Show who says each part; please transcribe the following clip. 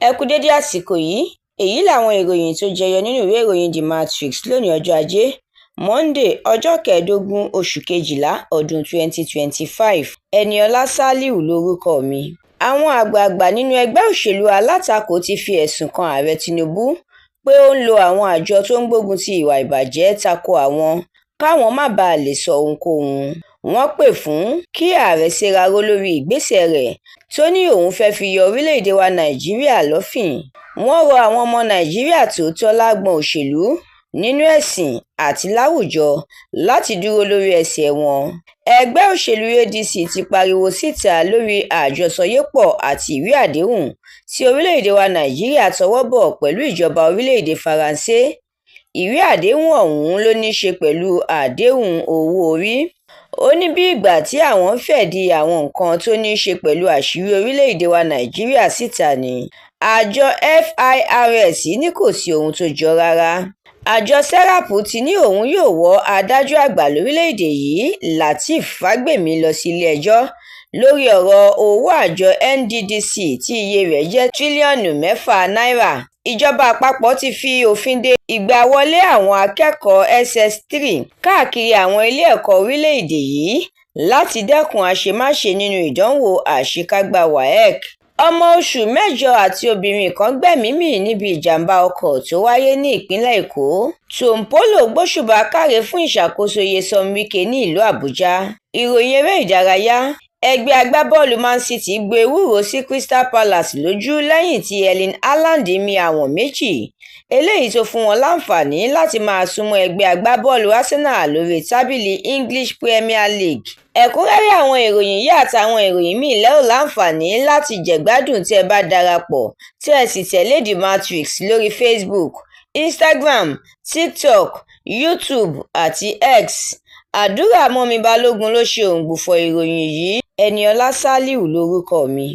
Speaker 1: Ẹ kú dédé àsìkò yìí, èyí làwọn ìròyìn tó jẹyọ nínú ìwé ìròyìn The Matrix lónìí ọjọ́ Ajé, Monday ọjọ́ 15 oṣù Kejìlá ọdún 2025. Ẹniọlá Sàlíù lórúkọ mi. Àwọn àgbààgbà nínú ẹgbẹ́ òṣèlú alátakò ti fi ẹ̀sùn kan Ààrẹ Tinubu pé ó ń lo àwọn àjọ tó ń gbógun ti ìwà ìbàjẹ́ tako àwọn káwọn má bàa lè sọ ohunkóhun. Wọ́n pè fún kí ààrẹ ṣèraró lórí ìgbésẹ̀ rẹ̀ tó ní òun fẹ́ fi yọ orílẹ̀-èdè wa Nàìjíríà lọ́fìn. Wọ́n rọ àwọn ọmọ Nàìjíríà tòótọ́ lágbọn òṣèlú, nínú ẹ̀sìn àti láwùjọ láti dúró lórí ẹsẹ̀ wọn. Ẹgbẹ́ òṣèlú ADC ti pariwo síta lórí àjọsọyépọ̀ àti ìwé àdéhùn tí orílẹ̀-èdè wa Nàìjíríà tọwọ́ bọ̀ pẹ̀lú ìjọba orílẹ̀-èdè Faransé. Ìwé àdéhùn ọ̀hún ló ní í ṣe pẹ̀lú àdéhùn owó orí. Ó ní bí ìgbà tí àwọn ń fẹ̀dí àwọn nǹkan tó ní í ṣe pẹ̀lú àṣírí orílẹ̀-èdè wa Nàìjíríà síta ni. Àjọ FIRS ní kò sí ohun tó jọ rárá. Àjọ SERAP ti ní òun yóò wọ́ adájọ́ àgbà lórílẹ̀-èdè yìí Lateef Fagbemi lọ sí ilé-ẹjọ́ lórí ọ̀rọ̀ owó àjọ NDDC tí iye rẹ̀ jẹ́ tírílíọ̀nù 6 náírà. Ìjọba àpapọ̀ ti fi òfin de ìgbàwọlé àwọn akẹ́kọ̀ọ́ SS3 káàkiri àwọn ilé-ẹ̀kọ́ orílẹ̀-èdè yìí láti dẹ́kun àṣemáṣe nínú ìdánwò àṣekágbá WAEC. Ọmọ oṣù 8 àti obìnrin kan gbẹ̀mí mì níbi ìjàmbá ọkọ̀ tó wáyé ní ìpínlẹ̀ Èkó. Tompolo gbóṣùbà káre fún ìṣàkóso Nyesom Wike ní ìlú Àbújá. Ìròyìn eré ìdárayá. Ẹgbẹ́ agbábọ́ọ̀lù Man City gbé ewúro sí Crystal Palace lójú lẹ́yìn tí Erling Haaland mì àwọn méjì, eléyìí tó fún wọn láǹfààní láti máa súnmọ́ ẹgbẹ́ agbábọ́ọ̀lù Arsenal lórí tábìlì English Premier League. Ẹ̀kúnrẹ́rẹ́ àwọn ìròyìn yìí àtàwọn ìròyìn míì lẹ́ ò láǹfààní láti jẹ̀gbádùn tí ẹ bá darapọ̀ tí ẹ sì tẹ̀lé The Matrix lórí Facebook, Instagram, TikTok, YouTube àti X. Àdúrà mọ́mi Balógun ló ṣe òǹgbùfọ̀ ìròyìn yìí. Ẹniọlá Sàlíù lórúkọ mi.